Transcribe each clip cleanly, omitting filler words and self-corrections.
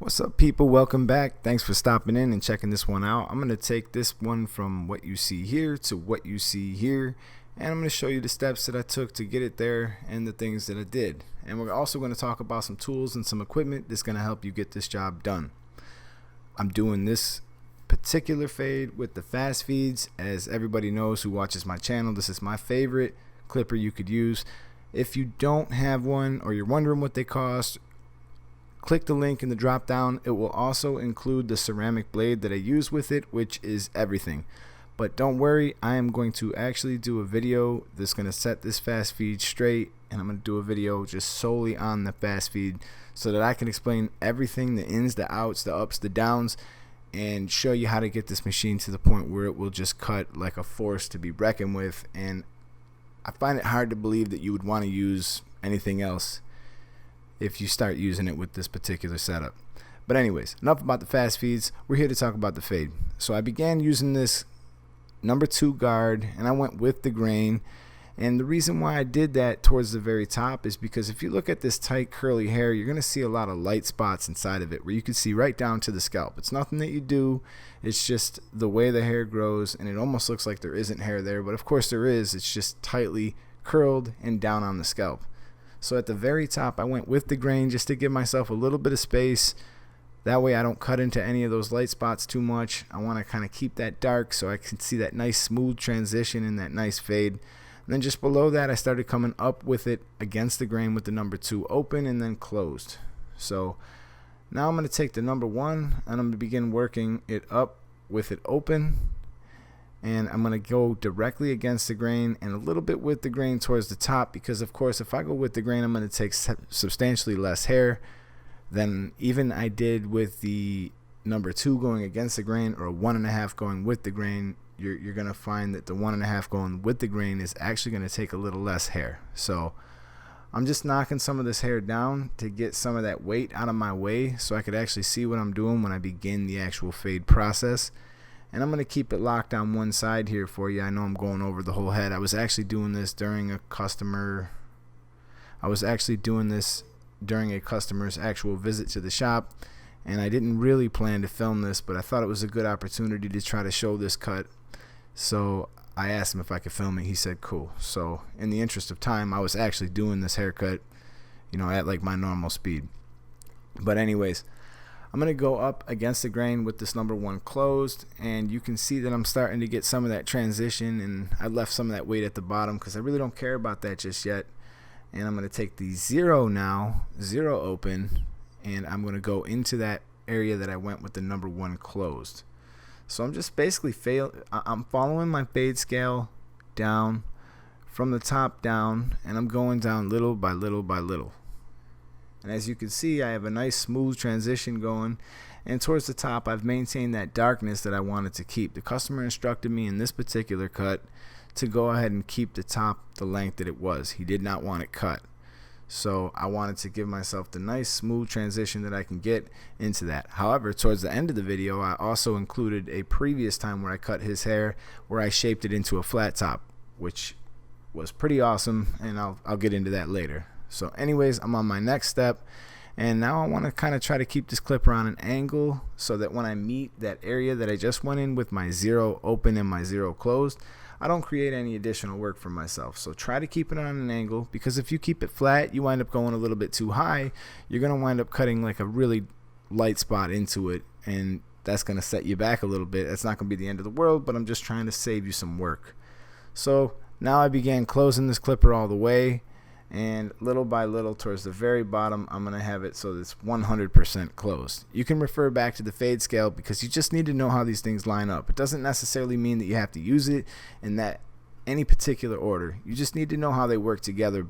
What's up, people? Welcome back. Thanks for stopping in and checking this one out. I'm going to take this one from what you see here to what you see here, and I'm going to show you the steps that I took to get it there and the things that I did. And we're also going to talk about some tools and some equipment that's going to help you get this job done. I'm doing this particular fade with the fast feeds. As everybody knows who watches my channel, this is my favorite clipper you could use. If you don't have one or you're wondering what they cost, click the link in the drop down. It will also include the ceramic blade that I use with it, which is everything. But don't worry, I am going to actually do a video that's going to set this fast feed straight, and I'm going to do a video just solely on the fast feed so that I can explain everything, the ins, the outs, the ups, the downs, and show you how to get this machine to the point where it will just cut like a force to be reckoned with. And I find it hard to believe that you would want to use anything else if you start using it with this particular setup. But anyways, enough about the fast feeds. We're here to talk about the fade. So I began using this number 2 guard, and I went with the grain. And the reason why I did that towards the very top is because if you look at this tight curly hair, you're going to see a lot of light spots inside of it where you can see right down to the scalp. It's nothing that you do, it's just the way the hair grows, and it almost looks like there isn't hair there, but of course there is. It's just tightly curled and down on the scalp. So at the very top, I went with the grain just to give myself a little bit of space. That way I don't cut into any of those light spots too much. I want to kind of keep that dark so I can see that nice smooth transition and that nice fade. And then just below that, I started coming up with it against the grain with the number 2 open and then closed. So now I'm going to take the number 1 and I'm going to begin working it up with it open. And I'm going to go directly against the grain and a little bit with the grain towards the top, because of course if I go with the grain, I'm going to take substantially less hair than even I did with the number 2 going against the grain, or 1.5 going with the grain. You're going to find that the 1.5 going with the grain is actually going to take a little less hair. So I'm just knocking some of this hair down to get some of that weight out of my way so I could actually see what I'm doing when I begin the actual fade process. And I'm going to keep it locked on one side here for you. I know I'm going over the whole head. I was actually doing this during a customer's actual visit to the shop, and I didn't really plan to film this, but I thought it was a good opportunity to try to show this cut. So I asked him if I could film it. He said cool. So in the interest of time, I was actually doing this haircut, at like my normal speed. But anyways, I'm going to go up against the grain with this number 1 closed, and you can see that I'm starting to get some of that transition, and I left some of that weight at the bottom because I really don't care about that just yet. And I'm going to take the 0 now, 0 open, and I'm going to go into that area that I went with the number 1 closed. So I'm just basically I'm following my fade scale down from the top down, and I'm going down little by little by little. And as you can see, I have a nice smooth transition going, and towards the top I've maintained that darkness that I wanted to keep. The customer instructed me in this particular cut to go ahead and keep the top the length that it was. He did not want it cut. So I wanted to give myself the nice smooth transition that I can get into that. However, towards the end of the video, I also included a previous time where I cut his hair, where I shaped it into a flat top, which was pretty awesome, and I'll get into that later. So anyways, I'm on my next step, and now I want to kind of try to keep this clipper on an angle so that when I meet that area that I just went in with my 0 open and my 0 closed, I don't create any additional work for myself. So try to keep it on an angle, because if you keep it flat, you wind up going a little bit too high. You're going to wind up cutting like a really light spot into it, and that's going to set you back a little bit. That's not going to be the end of the world, but I'm just trying to save you some work. So now I began closing this clipper all the way, and little by little towards the very bottom, I'm going to have it so that it's 100% closed. You can refer back to the fade scale because you just need to know how these things line up. It doesn't necessarily mean that you have to use it in that any particular order. You just need to know how they work together,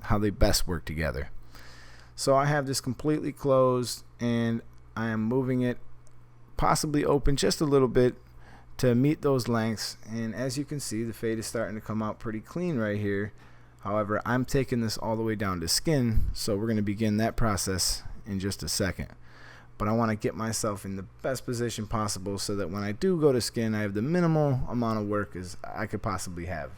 how they best work together. So I have this completely closed, and I am moving it possibly open just a little bit to meet those lengths. And as you can see, the fade is starting to come out pretty clean right here. However, I'm taking this all the way down to skin, so we're going to begin that process in just a second. But I want to get myself in the best position possible so that when I do go to skin, I have the minimal amount of work as I could possibly have.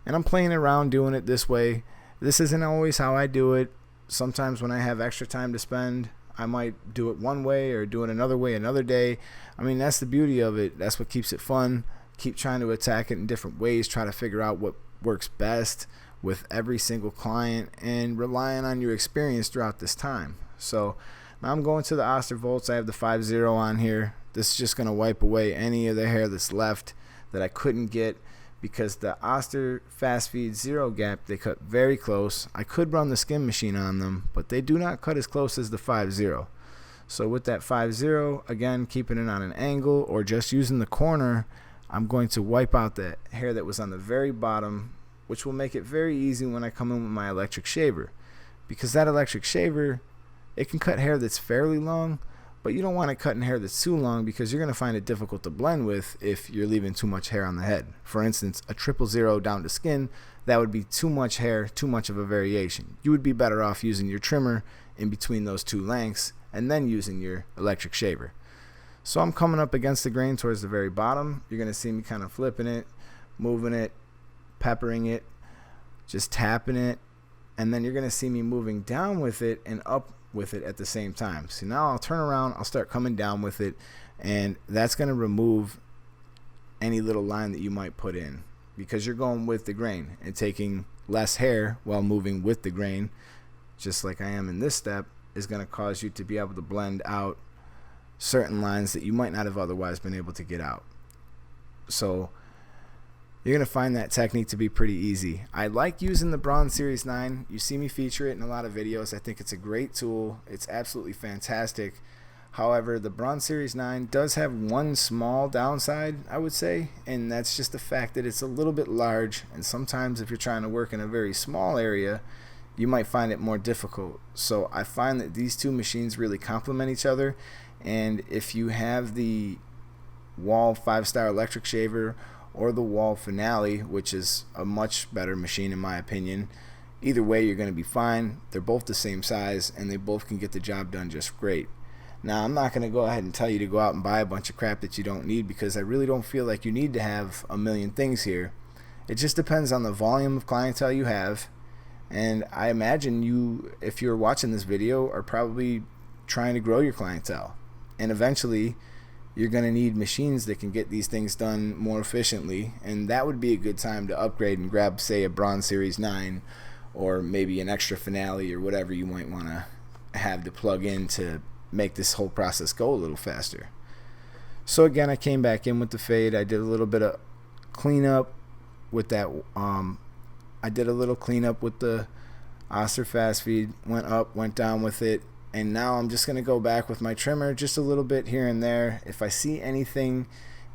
And I'm playing around doing it this way. This isn't always how I do it. Sometimes when I have extra time to spend, I might do it one way or do it another way another day. I mean, that's the beauty of it. That's what keeps it fun. Keep trying to attack it in different ways, try to figure out what works best with every single client, and relying on your experience throughout this time. So now I'm going to the Ostervolts. I have the 5.0 on here. This is just going to wipe away any of the hair that's left that I couldn't get, because the Oster Fast Feed Zero Gap, they cut very close. I could run the skin machine on them, but they do not cut as close as the 5.0. So with that 5.0, again, keeping it on an angle or just using the corner, I'm going to wipe out the hair that was on the very bottom, which will make it very easy when I come in with my electric shaver. Because that electric shaver, it can cut hair that's fairly long, but you don't want it cutting hair that's too long, because you're going to find it difficult to blend with if you're leaving too much hair on the head. For instance, a 0.0 down to skin, that would be too much hair, too much of a variation. You would be better off using your trimmer in between those two lengths and then using your electric shaver. So I'm coming up against the grain towards the very bottom. You're going to see me kind of flipping it, moving it, peppering it, just tapping it, and then you're going to see me moving down with it and up with it at the same time. So now I'll turn around, I'll start coming down with it, and that's going to remove any little line that you might put in, because you're going with the grain and taking less hair while moving with the grain, just like I am in this step, is going to cause you to be able to blend out certain lines that you might not have otherwise been able to get out. So you're going to find that technique to be pretty easy. I like using the Bronze Series 9. You see me feature it in a lot of videos. I think it's a great tool. It's absolutely fantastic. However, the Bronze Series 9 does have one small downside, I would say, and that's just the fact that it's a little bit large, and sometimes if you're trying to work in a very small area, you might find it more difficult. So I find that these two machines really complement each other, and if you have the Wahl 5-star electric shaver or the Wahl Finale, which is a much better machine in my opinion, either way you're going to be fine. They're both the same size, and they both can get the job done just great. Now, I'm not going to go ahead and tell you to go out and buy a bunch of crap that you don't need, because I really don't feel like you need to have a million things here. It just depends on the volume of clientele you have, and I imagine you, if you're watching this video, are probably trying to grow your clientele, and eventually you're going to need machines that can get these things done more efficiently, and that would be a good time to upgrade and grab, say, a Bronze Series 9 or maybe an extra Finale or whatever you might want to have to plug in to make this whole process go a little faster. So again, I came back in with the fade. I did a little bit of cleanup with that. I did a little cleanup with the Oster Fast Feed, went up, went down with it, and now I'm just going to go back with my trimmer just a little bit here and there. If I see anything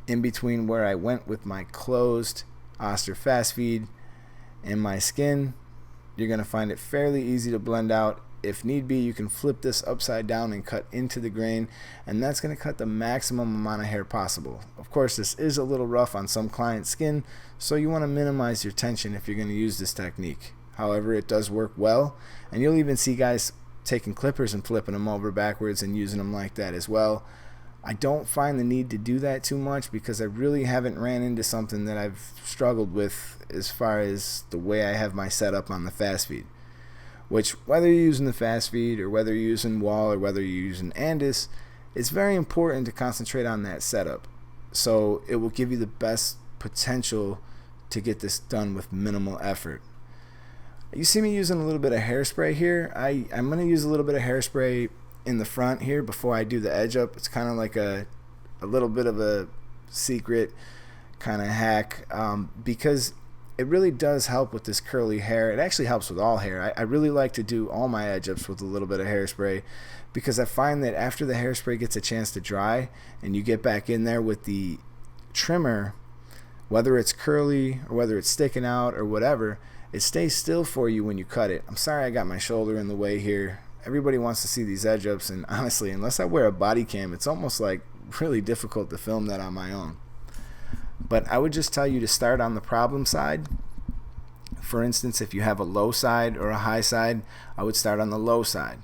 in between where I went with my closed Oster Fast Feed and my skin, you're going to find it fairly easy to blend out. If need be, you can flip this upside down and cut into the grain, and that's going to cut the maximum amount of hair possible. Of course, this is a little rough on some client skin, so you want to minimize your tension if you're going to use this technique. However, it does work well, and you'll even see guys taking clippers and flipping them over backwards and using them like that as well. I don't find the need to do that too much, because I really haven't ran into something that I've struggled with as far as the way I have my setup on the Fast Feed. Which, whether you're using the Fast Feed or whether you're using Wahl or whether you're using Andis, it's very important to concentrate on that setup, so it will give you the best potential to get this done with minimal effort. You see me using a little bit of hairspray here. I'm going to use a little bit of hairspray in the front here before I do the edge up. It's kind of like a little bit of a secret kind of hack, because it really does help with this curly hair. It actually helps with all hair. I really like to do all my edge ups with a little bit of hairspray, because I find that after the hairspray gets a chance to dry and you get back in there with the trimmer, whether it's curly or whether it's sticking out or whatever, it stays still for you when you cut it. I'm sorry I got my shoulder in the way here. Everybody wants to see these edge ups, and honestly, unless I wear a body cam, it's almost like really difficult to film that on my own. But I would just tell you to start on the problem side. For instance, if you have a low side or a high side, I would start on the low side.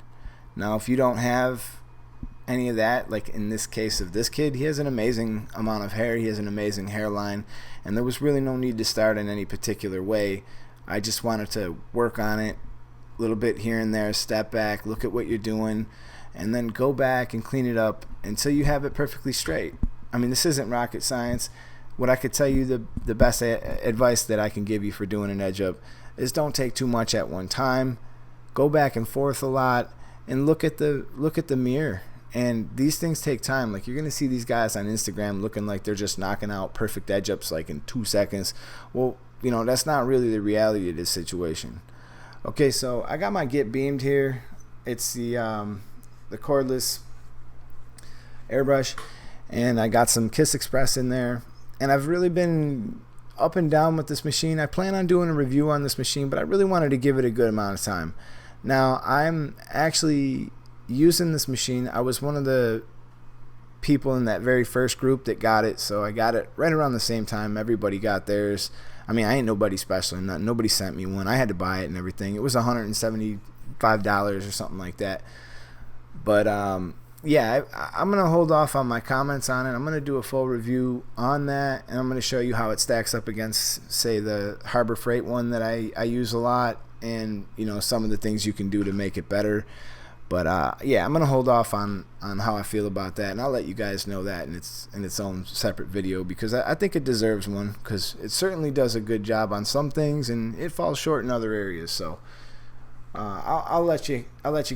Now, if you don't have any of that, like in this case of this kid, he has an amazing amount of hair, he has an amazing hairline, and there was really no need to start in any particular way. I just wanted to work on it a little bit here and there, step back, look at what you're doing, and then go back and clean it up until you have it perfectly straight. I mean, this isn't rocket science. What I could tell you, the best advice that I can give you for doing an edge up is don't take too much at one time. Go back and forth a lot and look at the mirror. And these things take time. Like, you're gonna see these guys on Instagram looking like they're just knocking out perfect edge ups like in 2 seconds. Well, you know, that's not really the reality of this situation. Okay, so I got my Get Beamed here. It's the cordless airbrush, and I got some Kiss Express in there. And I've really been up and down with this machine. I plan on doing a review on this machine, but I really wanted to give it a good amount of time. Now, I'm actually using this machine. I was one of the people in that very first group that got it, so I got it right around the same time everybody got theirs. I mean, I ain't nobody special. Nobody sent me one. I had to buy it and everything. It was $175 or something like that. But yeah, I'm going to hold off on my comments on it. I'm going to do a full review on that, and I'm going to show you how it stacks up against, say, the Harbor Freight one that I use a lot, and, you know, some of the things you can do to make it better. But yeah, I'm going to hold off on how I feel about that, and I'll let you guys know that in its own separate video, because I think it deserves one, because it certainly does a good job on some things, and it falls short in other areas. So I'll let you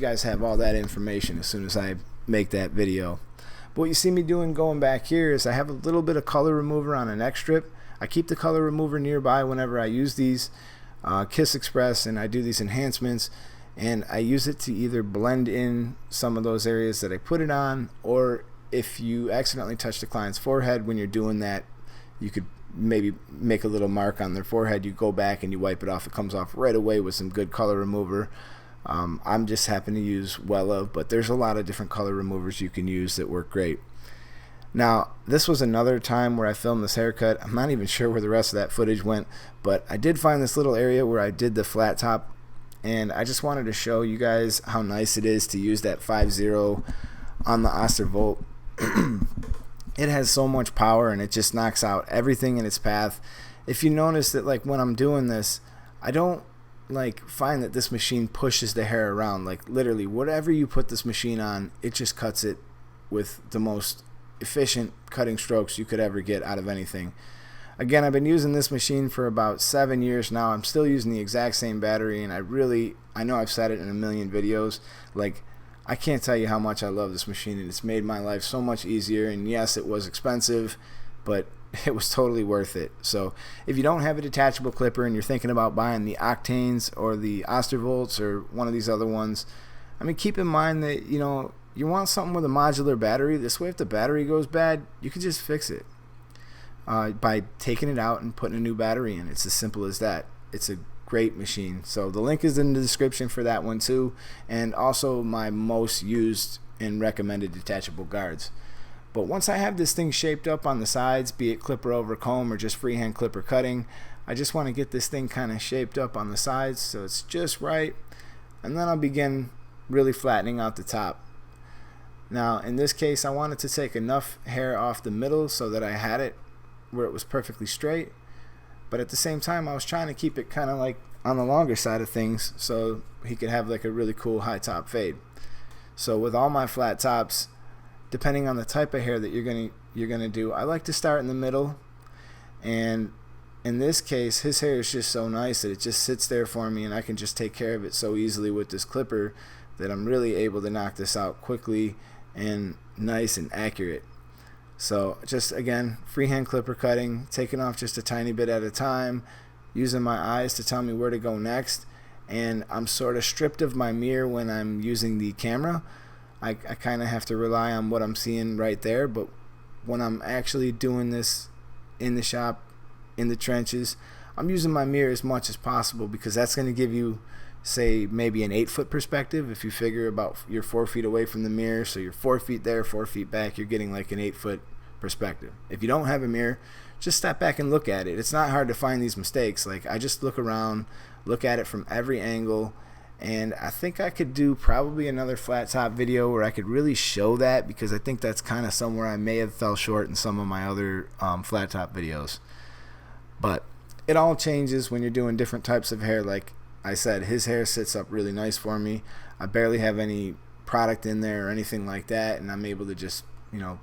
guys have all that information as soon as I make that video. But what you see me doing going back here is I have a little bit of color remover on an X strip. I keep the color remover nearby whenever I use these Kiss Express, and I do these enhancements, and I use it to either blend in some of those areas that I put it on, or if you accidentally touch the client's forehead when you're doing that, you could maybe make a little mark on their forehead. You go back and you wipe it off. It comes off right away with some good color remover. I'm just happen to use Wella, but there's a lot of different color removers you can use that work great. Now, this was another time where I filmed this haircut. I'm not even sure where the rest of that footage went, but I did find this little area where I did the flat top, and I just wanted to show you guys how nice it is to use that 5.0 on the Ostervolt. It has so much power, and it just knocks out everything in its path. If you notice that, like, when I'm doing this, I don't like find that this machine pushes the hair around. Like, literally whatever you put this machine on, it just cuts it with the most efficient cutting strokes you could ever get out of anything. Again, I've been using this machine for about 7 years now. I'm still using the exact same battery, and I know I've said it in a million videos, like, I can't tell you how much I love this machine, and it's made my life so much easier. And yes, it was expensive, but it was totally worth it. So if you don't have a detachable clipper and you're thinking about buying the Octanes or the Ostervolts or one of these other ones, I mean, keep in mind that, you know, you want something with a modular battery. This way, if the battery goes bad, you can just fix it by taking it out and putting a new battery in. It's as simple as that. It's a great machine. So the link is in the description for that one too, and also my most used and recommended detachable guards. But once I have this thing shaped up on the sides, be it clipper over comb or just freehand clipper cutting, I just want to get this thing kind of shaped up on the sides so it's just right, and then I'll begin really flattening out the top. Now in this case, I wanted to take enough hair off the middle so that I had it where it was perfectly straight, but at the same time I was trying to keep it kind of like on the longer side of things so he could have like a really cool high top fade. So with all my flat tops, depending on the type of hair that you're gonna do, I like to start in the middle, and in this case his hair is just so nice that it just sits there for me, and I can just take care of it so easily with this clipper that I'm really able to knock this out quickly and nice and accurate. So just again, freehand clipper cutting, taking off just a tiny bit at a time, using my eyes to tell me where to go next, and I'm sort of stripped of my mirror when I'm using the camera. I kind of have to rely on what I'm seeing right there, but when I'm actually doing this in the shop, in the trenches, I'm using my mirror as much as possible, because that's going to give you, say, maybe an 8-foot perspective. If you figure about you're 4 feet away from the mirror, so you're 4 feet there, 4 feet back, you're getting like an 8-foot perspective. If you don't have a mirror, just step back and look at it. It's not hard to find these mistakes. Like, I just look around, look at it from every angle, and I think I could do probably another flat top video where I could really show that, because I think that's kind of somewhere I may have fell short in some of my other flat top videos. But it all changes when you're doing different types of hair. Like I said, his hair sits up really nice for me. I barely have any product in there or anything like that, and I'm able to just, you know,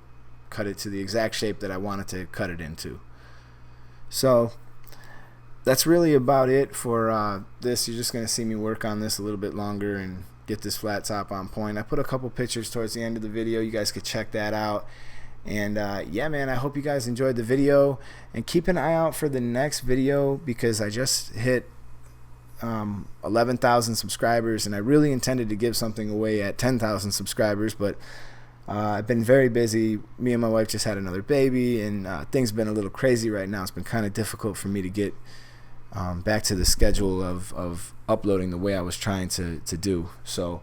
cut it to the exact shape that I wanted to cut it into. So that's really about it for this. You're just going to see me work on this a little bit longer and get this flat top on point. I put a couple pictures towards the end of the video. You guys could check that out. And yeah, man, I hope you guys enjoyed the video, and keep an eye out for the next video, because I just hit 11,000 subscribers, and I really intended to give something away at 10,000 subscribers, but I've been very busy. Me and my wife just had another baby, and things have been a little crazy right now. It's been kind of difficult for me to get back to the schedule of uploading the way I was trying to do. So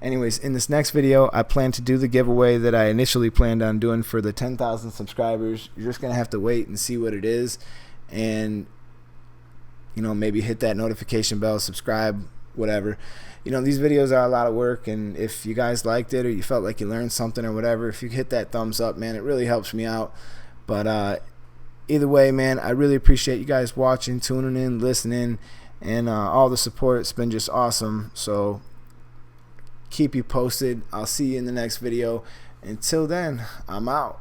anyways, in this next video, I plan to do the giveaway that I initially planned on doing for the 10,000 subscribers. You're just going to have to wait and see what it is, and, you know, maybe hit that notification bell, subscribe, whatever. You know, these videos are a lot of work, and if you guys liked it or you felt like you learned something or whatever, if you hit that thumbs up, man, it really helps me out. But either way, man, I really appreciate you guys watching, tuning in, listening, and all the support. It's been just awesome. So keep you posted. I'll see you in the next video. Until then, I'm out.